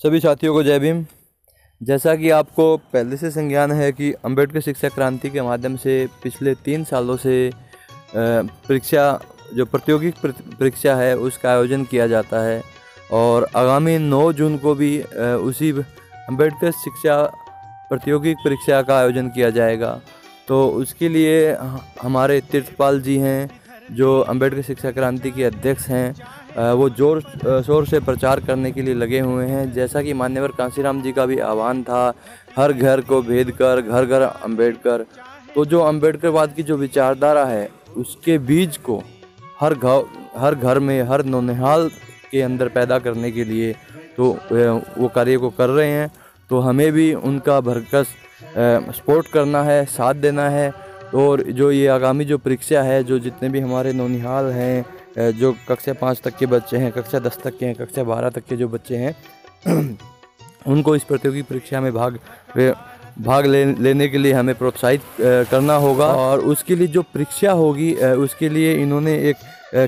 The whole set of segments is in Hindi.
सभी साथियों को जय भीम। जैसा कि आपको पहले से संज्ञान है कि अंबेडकर शिक्षा क्रांति के माध्यम से पिछले 3 सालों से परीक्षा जो प्रतियोगी परीक्षा है उसका आयोजन किया जाता है और आगामी 9 जून को भी उसी अंबेडकर शिक्षा प्रतियोगी परीक्षा का आयोजन किया जाएगा। तो उसके लिए हमारे तीर्थपाल जी हैं जो अंबेडकर शिक्षा क्रांति के अध्यक्ष हैं, वो जोर शोर से प्रचार करने के लिए लगे हुए हैं। जैसा कि मान्यवर कांशीराम जी का भी आह्वान था, हर घर को भेद कर घर घर अंबेडकर। तो जो अंबेडकरवाद की जो विचारधारा है उसके बीज को हर घर में, हर नौनिहाल के अंदर पैदा करने के लिए तो वो कार्य को कर रहे हैं। तो हमें भी उनका भरकस सपोर्ट करना है, साथ देना है। और जो ये आगामी जो परीक्षा है, जो जितने भी हमारे नौनिहाल हैं, जो कक्षा 5 तक के बच्चे हैं, कक्षा 10 तक के हैं, कक्षा 12 तक के जो बच्चे हैं उनको इस प्रतियोगी परीक्षा में भाग लेने के लिए हमें प्रोत्साहित करना होगा। और उसके लिए जो परीक्षा होगी उसके लिए इन्होंने एक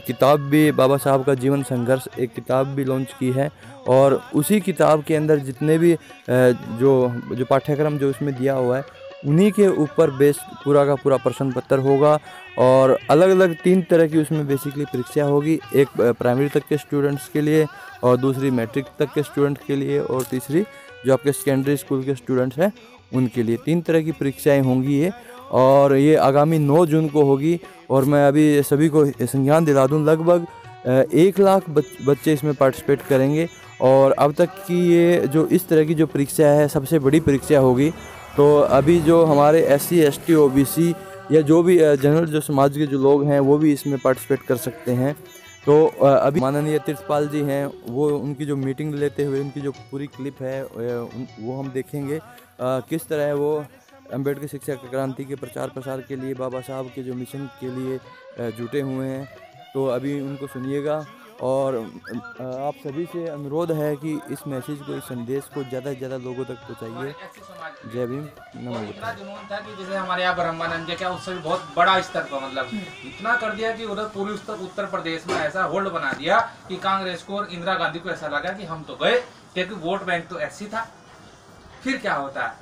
किताब भी, बाबा साहब का जीवन संघर्ष, एक किताब भी लॉन्च की है। और उसी किताब के अंदर जितने भी जो पाठ्यक्रम जो इसमें दिया हुआ है उन्हीं के ऊपर बेस्ड पूरा का पूरा प्रश्न पत्र होगा। और अलग अलग 3 तरह की उसमें बेसिकली परीक्षा होगी। एक प्राइमरी तक के स्टूडेंट्स के लिए, और दूसरी मैट्रिक तक के स्टूडेंट्स के लिए, और तीसरी जो आपके सेकेंडरी स्कूल के स्टूडेंट्स हैं उनके लिए। 3 तरह की परीक्षाएं होंगी ये, और ये आगामी 9 जून को होगी। और मैं अभी सभी को संज्ञान दिला दूँ, लगभग 1 लाख बच्चे इसमें पार्टिसिपेट करेंगे। और अब तक की ये जो इस तरह की जो परीक्षा है सबसे बड़ी परीक्षा होगी। तो अभी जो हमारे SC ST OBC या जो भी जनरल जो समाज के जो लोग हैं वो भी इसमें पार्टिसिपेट कर सकते हैं। तो अभी माननीय तीर्थपाल जी हैं, वो उनकी जो मीटिंग लेते हुए उनकी जो पूरी क्लिप है वो हम देखेंगे। किस तरह वो अंबेडकर शिक्षा क्रांति के प्रचार प्रसार के लिए, बाबा साहब के जो मिशन के लिए जुटे हुए हैं। तो अभी उनको सुनिएगा। और आप सभी से अनुरोध है कि इस मैसेज को, इस संदेश को ज़्यादा से ज़्यादा लोगों तक पहुँचाइए। जय भीम, नमो। इतना जुनून था कि जैसे हमारे यहाँ ब्रह्मानंद जी क्या, उससे भी बहुत बड़ा स्तर पर, मतलब इतना कर दिया कि उधर पूरी उत्तर प्रदेश में ऐसा होल्ड बना दिया कि कांग्रेस को और इंदिरा गांधी को ऐसा लगा कि हम तो गए, क्योंकि वोट बैंक तो ऐसी था। फिर क्या होता है,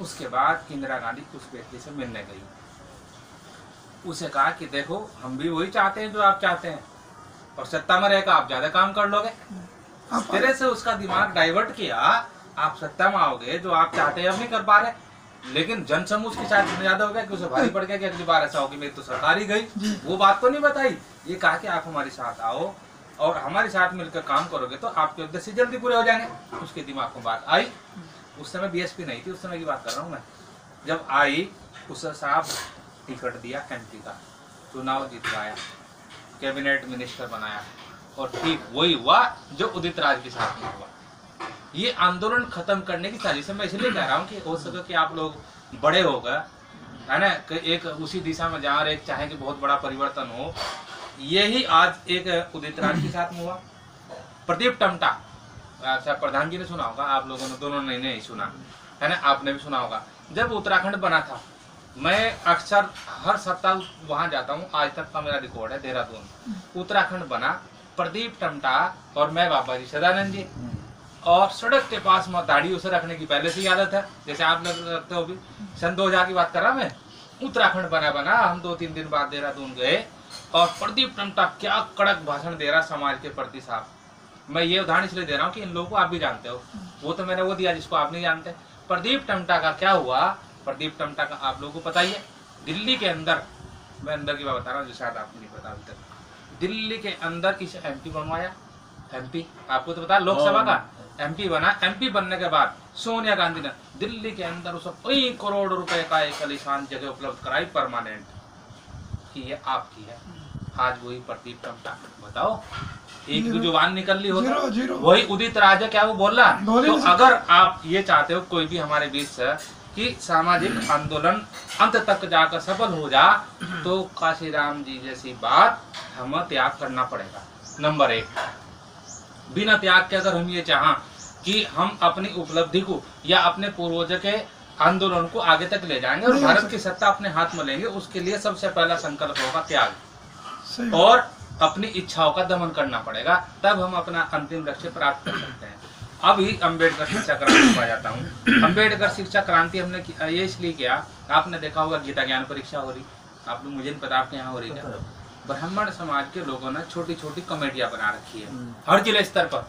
उसके बाद इंदिरा गांधी उस व्यक्ति से मिलने गई, उसे कहा कि देखो हम भी वही चाहते हैं जो आप चाहते हैं, और सत्ता में रहकर आप ज्यादा काम कर लोगे। तेरे से उसका दिमाग डाइवर्ट किया, आप सत्ता में आओगे, जो आप चाहते हैं अब नहीं कर पा रहे। लेकिन जनसमूह के साथ इतना ज्यादा हो गया कि उसे भारी पड़ गया कि अगली बार ऐसा होगी मेरी तो सरकार ही गई। वो बात तो नहीं बताई, ये कहा कि आप हमारे साथ आओ और हमारे साथ मिलकर काम करोगे तो आपके उद्देश्य जल्दी पूरे हो जाएंगे। उसके दिमाग में बात आई। उस समय BSP नहीं थी, उस समय की बात कर रहा हूँ मैं। जब आई उसे साहब टिकट दिया, MP का चुनाव जीतवाया, कैबिनेट मिनिस्टर बनाया, और ठीक वही हुआ जो उदित राज के साथ में हुआ। ये आंदोलन खत्म करने की साजिश है। मैं इसलिए कह रहा हूँ कि हो सके कि आप लोग बड़े हो गए, है ना, एक उसी दिशा में जा रहे, एक चाहे कि बहुत बड़ा परिवर्तन हो। यही आज एक उदित राज के साथ में हुआ। प्रदीप टमटा, अच्छा प्रधान जी ने सुना होगा, आप लोगों ने दोनों ने नहीं सुना, है ना, आपने भी सुना होगा। जब उत्तराखंड बना था, मैं अक्सर हर सप्ताह वहां जाता हूँ, आज तक का मेरा रिकॉर्ड है, देहरादून। उत्तराखंड बना, प्रदीप टमटा और मैं, बाबा जी सदानंद जी, और सड़क के पास में दाढ़ी उसे रखने की पहले से आदत है, जैसे आप लोग रखते हो भी। सन 2000 की बात कर रहा मैं। उत्तराखंड बना हम 2-3 दिन बाद देहरादून गए, और प्रदीप टमटा क्या कड़क भाषण दे रहा समाज के प्रति साहब। मैं ये उदाहरण इसलिए दे रहा हूँ कि इन लोगों को आप भी जानते हो, वो तो मैंने वो दिया जिसको आप नहीं जानते। प्रदीप टमटा का क्या हुआ, प्रदीप टमटा का आप लोगों को पता ही है। दिल्ली के अंदर, मैं अंदर की बात बता रहा हूँ जो शायद आपको नहीं पता अभी तक, दिल्ली के अंदर इसे MP बनवाया। MP आपको तो पता, लोकसभा का MP बना। MP बनने के बाद सोनिया गांधी ने दिल्ली के अंदर उसे कई करोड़ रुपए का एक आलीशान जगह उपलब्ध कराई परमानेंट, कि ये आपकी है। आज वही प्रदीप टमटा, बताओ, एक भी जुबान निकल ली होता, वही उदित राज है क्या वो बोल रहा। तो अगर आप ये चाहते हो कोई भी हमारे बीच से कि सामाजिक आंदोलन अंत तक जाकर सफल हो जा, तो काशीराम जी जैसी बात हमें त्याग करना पड़ेगा। नंबर 1, बिना त्याग के अगर हम ये चाहें कि हम अपनी उपलब्धि को या अपने पूर्वजों के आंदोलन को आगे तक ले जाएंगे और भारत की सत्ता अपने हाथ में लेंगे, उसके लिए सबसे पहला संकल्प होगा त्याग, और अपनी इच्छाओं का दमन करना पड़ेगा। तब हम अपना अंतिम लक्ष्य प्राप्त कर सकते हैं। अभी अम्बेडकर शिक्षा क्रांति पर आ जाता हूँ। अम्बेडकर शिक्षा क्रांति हमने ये इसलिए किया, आपने देखा होगा गीता ज्ञान परीक्षा हो रही, आप लोग, मुझे नहीं पता आपके यहाँ हो रही क्या। ब्राह्मण समाज के लोगों ने छोटी छोटी कमेटियां बना रखी है हर जिले स्तर पर,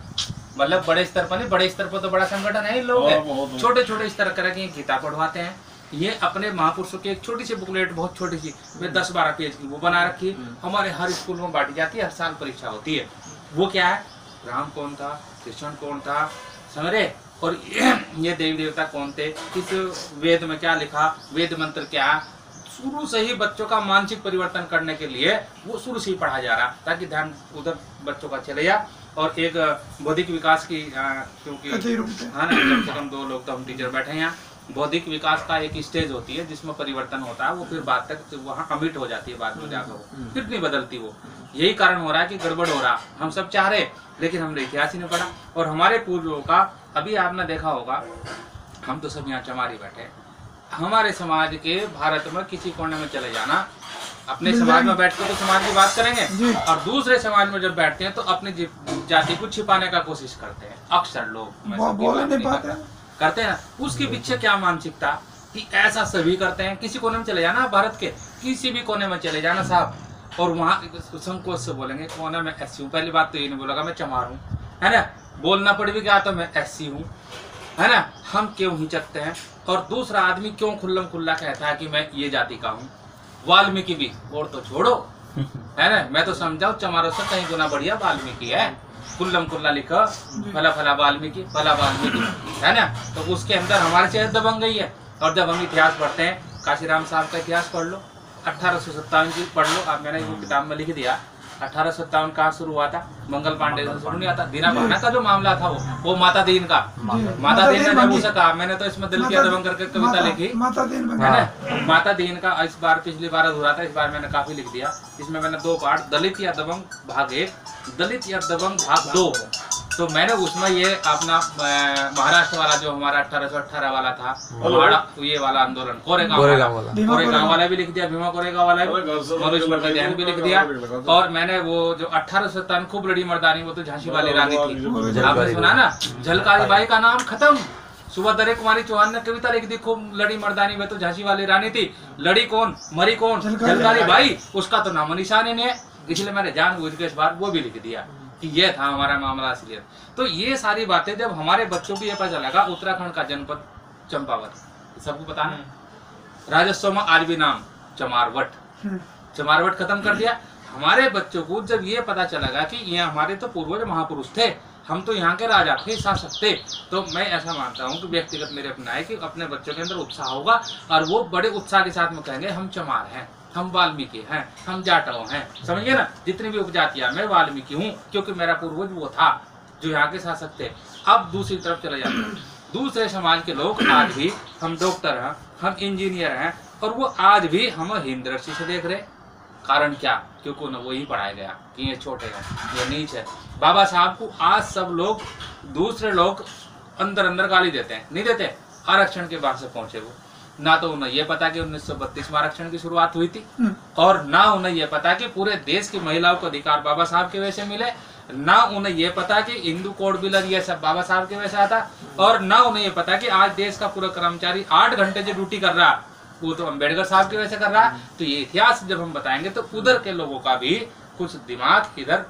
मतलब बड़े स्तर पर नहीं, बड़े स्तर पर तो बड़ा संगठन है, लोग छोटे छोटे स्तर करके गीता पढ़वाते हैं। ये अपने महापुरुषों की एक छोटी सी बुकलेट, बहुत छोटी सी, वे 10-12 पेज की वो बना रखी, हमारे हर स्कूल में बांटी जाती है, हर साल परीक्षा होती है। वो क्या है, राम कौन था, कृष्ण कौन था, समझे, और ये देवी देवता कौन थे, किस वेद में क्या लिखा, वेद मंत्र क्या, शुरू से ही बच्चों का मानसिक परिवर्तन करने के लिए वो शुरू से ही पढ़ा जा रहा, ताकि ध्यान उधर बच्चों का चले जाए। और एक बौद्धिक विकास की, क्योंकि हाँ ना, कम से कम 2 लोग तो हम टीचर बैठे हैं यहाँ, बौद्धिक विकास का एक स्टेज होती है जिसमें परिवर्तन होता है, वो फिर बाद तक वहाँ कमिट हो जाती है, बाद में जाकर वो फिर नहीं बदलती। वो यही कारण हो रहा है कि गड़बड़ हो रहा, हम सब चाह रहे लेकिन हमने इतिहास ही नहीं पढ़ा। और हमारे पूर्वजों का, अभी आपने देखा होगा, हम तो सब यहाँ चमारी बैठे, हमारे समाज के भारत में किसी कोने में चले जाना, अपने समाज में बैठ के तो समाज की बात करेंगे, और दूसरे समाज में जब बैठते हैं तो अपनी जाति को छिपाने का कोशिश करते हैं अक्सर लोग, करते हैं ना। उसके पीछे क्या मानसिकता कि ऐसा सभी करते हैं। किसी कोने में चले जाना, भारत के किसी भी कोने में चले जाना साहब, और वहाँ संकोच से बोलेंगे कोने में एससी हूँ। पहली बात तो ये नहीं बोलेगा मैं चमार हूँ, है ना, बोलना पड़ भी गया तो मैं एससी हूँ, है ना, हम क्यों हिचकते हैं। और दूसरा आदमी क्यों खुल्लम खुल्ला कहता है कि मैं ये जाति का हूँ। वाल्मीकि भी, और तो छोड़ो, है ना, मैं तो समझाऊ चमारों से कहीं गुना बढ़िया वाल्मीकि है, कुल्लम कुल्ला लिखा, फला फला वाल्मीकि, फला वाल्मीकि, है ना। तो उसके अंदर हमारे से दबंग गई है। और जब हम इतिहास पढ़ते हैं, काशीराम साहब का इतिहास पढ़ लो, 1857 की पढ़ लो आप, मैंने वो किताब में लिख दिया। 1857 कहाँ शुरू हुआ था, मंगल पांडे से शुरू नहीं आता। दीना भाना का जो मामला था वो माता दीन का, माता दीन ने जब उसे कहा, मैंने तो इसमें दिल किया दबंग करके कविता लिखी, है ना, माता दीन का। इस बार पिछली बार अधूरा था, इस बार मैंने काफी लिख दिया। इसमें मैंने 2 पार्ट, दलित या दबंग भाग 1, दलित या दबंग भाग 2। तो मैंने उसमें ये अपना महाराष्ट्र वाला जो हमारा 1818 वाला था, ये वाला आंदोलन, कोरेगांव वाला भी लिख दिया, भीमा कोरेगांव वाला मनोज ध्यान भी लिख दिया। और मैंने वो जो 1857 खूब लड़ी मर्दानी, वो तो झांसी वाली रानी थी, आपने सुना ना, झलकारी बाई का नाम खत्म। सुबह दरे कुमारी चौहान ने कविता लिख दी, खूब लड़ी मर्दानी, वे तो झांसी वाली रानी थी, लड़ी कौन, मरी कौन, झलकारी बाई, उसका तो नामो निशान ही नहीं है। इसलिए मैंने जानबूझ के इस बार वो भी लिख दिया कि ये था हमारा मामला असलियत। तो ये सारी बातें जब हमारे बच्चों को ये पता चलेगा, उत्तराखंड का जनपद चंपावत, सबको पता नहीं, राजस्व में आज भी नाम चमारवट, चमारवट खत्म कर दिया। हमारे बच्चों को जब ये पता चलेगा कि ये हमारे तो पूर्वज महापुरुष थे, हम तो यहाँ के राजा थे, शासक थे, तो मैं ऐसा मानता हूँ कि व्यक्तिगत मेरे अपना है कि अपने बच्चों के अंदर उत्साह होगा, और वो बड़े उत्साह के साथ में कहेंगे हम चमार हैं, हम वाल्मीकि हैं, हम जाटव हैं, समझिए ना, जितनी भी उपजातियां, मैं वाल्मीकि हूँ, क्योंकि मेरा पूर्वज वो था जो यहाँ के शासक थे। अब दूसरी तरफ चले जाते हैं, दूसरे समाज के लोग आज भी, हम डॉक्टर हैं, हम इंजीनियर हैं, और वो आज भी हम हीन दृष्टि से देख रहे। कारण क्या, क्योंकि उन्हें वही पढ़ाया गया कि ये छोटे हैं, ये नीच है। बाबा साहब को आज सब लोग, दूसरे लोग अंदर अंदर गाली देते हैं, नहीं देते, आरक्षण के बाद से पहुंचे वो। ना तो उन्हें ये पता कि 1932 में आरक्षण की शुरुआत हुई थी, और ना उन्हें ये पता कि पूरे देश की महिलाओं को अधिकार बाबा साहब के वजह से मिले, ना उन्हें ये पता कि हिंदू कोड बिल ये सब बाबा साहब के वजह से आता, और ना उन्हें ये पता कि आज देश का पूरा कर्मचारी 8 घंटे जो ड्यूटी कर रहा वो तो अम्बेडकर साहब की वजह से कर रहा है। तो ये इतिहास जब हम बताएंगे तो उधर के लोगों का भी कुछ दिमाग इधर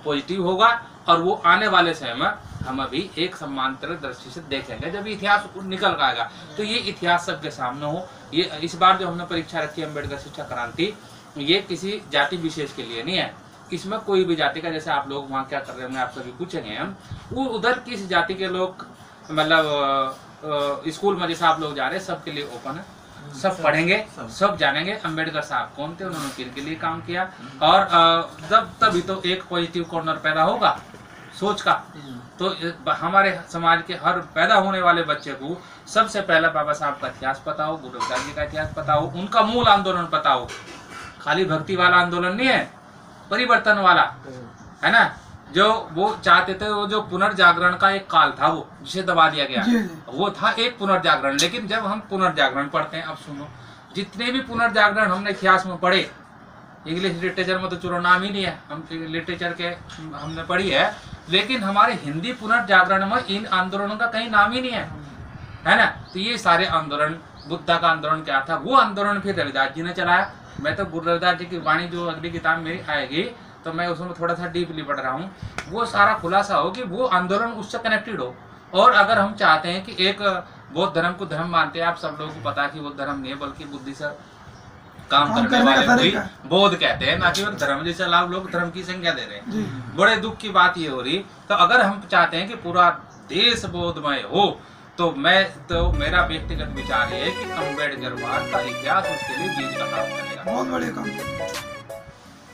पॉजिटिव होगा, और वो आने वाले समय में हम अभी एक सम्मानजनक दृष्टि से देखेंगे जब इतिहास निकल आएगा। तो ये इतिहास सबके सामने हो। ये इस बार जो हमने परीक्षा रखी है अम्बेडकर शिक्षा क्रांति, ये किसी जाति विशेष के लिए नहीं है, इसमें कोई भी जाति का, जैसे आप लोग वहाँ क्या कर रहे हैं आप सभी पूछेंगे हम, वो उधर किस जाति के लोग, मतलब स्कूल में जैसे आप लोग जा रहे हैं सबके लिए ओपन है, सब पढ़ेंगे, सब जानेंगे अम्बेडकर साहब कौन थे, उन्होंने किन के लिए काम किया, और जब तभी तो एक पॉजिटिव कॉर्नर पैदा होगा सोच का। तो हमारे समाज के हर पैदा होने वाले बच्चे को सबसे पहला बाबा साहब का इतिहास पता हो, गुरु रविदास जी का इतिहास पता हो, उनका मूल आंदोलन पता हो। खाली भक्ति वाला आंदोलन नहीं है, परिवर्तन वाला है ना, जो वो चाहते थे, वो जो पुनर्जागरण का एक काल था वो जिसे दबा दिया गया, वो था एक पुनर्जागरण। लेकिन जब हम पुनर्जागरण पढ़ते हैं, अब सुनो, जितने भी पुनर्जागरण हमने इतिहास में पढ़े, इंग्लिश लिटरेचर में तो चलो नाम ही नहीं है, हम लिटरेचर के हमने पढ़ी है, लेकिन हमारे हिंदी पुनर्जागरण में इन आंदोलनों का कहीं नाम ही नहीं है ना। तो ये सारे आंदोलन, बुद्धा का आंदोलन क्या था, वो आंदोलन फिर रविदास जी ने चलाया। मैं तो गुरु रविदास जी की वाणी जो अगली किताब मेरी आएगी तो मैं उसमें थोड़ा सा डीपली पढ़ रहा हूँ, वो सारा खुलासा हो कि वो आंदोलन उससे कनेक्टेड हो। और अगर हम चाहते हैं कि एक बौद्ध धर्म को धर्म मानते हैं, आप सब लोगों को पता है कि वो धर्म नहीं है बल्कि बुद्धि से काम करने वाले बौद्ध कहते हैं, ना कि धर्म जैसे लोग धर्म की संज्ञा दे रहे हैं। बड़े दुख की बात ये हो रही। तो अगर हम चाहते हैं कि पूरा देश बौद्धमय हो तो मेरा व्यक्तिगत विचार है कि अम्बेडकरवाद का इतिहास उसके लिए बीज का काम करेगा। बहुत बड़े काम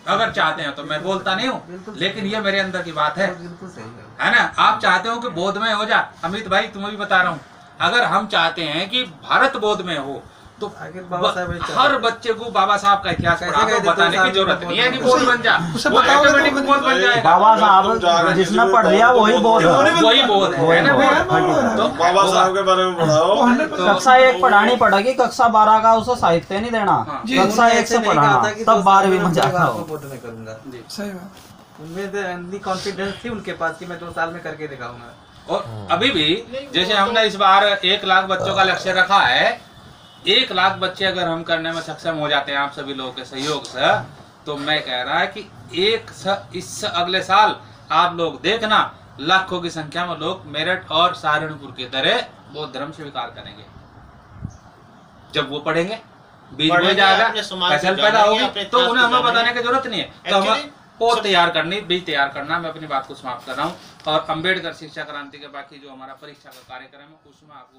अगर चाहते हैं तो मैं बोलता नहीं हूँ, लेकिन ये मेरे अंदर की बात है ना। आप चाहते हो कि बौद्धमय हो जा, अमित भाई तुम्हें भी बता रहा हूँ, अगर हम चाहते हैं कि भारत बौद्धमय हो तो हर बच्चे को बाबा साहब का इतिहास बताने की जरूरत नहीं है कि बौद्ध बन जा, वो ऑटोमेटिक बौद्ध बन जाएगा। बाबा साहब जिसने पढ़ लिया वही बौद्ध है ना। तो बाबा साहब के बारे में बताओ। कक्षा 1 पढ़ानी पड़ेगी, कक्षा 12 का उसे साहित्य नहीं देना, कक्षा 1 से पढ़ाना, तब 12वीं में जाकर सही बात। उनमें कॉन्फिडेंस थी उनके पास कि मैं 2 साल में करके दिखाऊंगा। और अभी भी जैसे हमने इस बार 1 लाख बच्चों का लक्ष्य रखा है, 1 लाख बच्चे अगर हम करने में सक्षम हो जाते हैं आप सभी लोगों के सहयोग से, तो मैं कह रहा है कि इस अगले साल आप लोग देखना लाखों की संख्या में लोग मेरठ और सहारनपुर की तरह बौद्ध धर्म स्वीकार करेंगे। जब वो पढ़ेंगे, बीज बन जाएगा, फसल पैदा होगी, तो उन्हें हमें बताने की जरूरत नहीं है। तो हमें पौध तैयार करनी, बीज तैयार करना। मैं अपनी बात को समाप्त कर रहा हूँ और अम्बेडकर शिक्षा क्रांति के बाकी जो हमारा परीक्षा का कार्यक्रम है उसमें आपको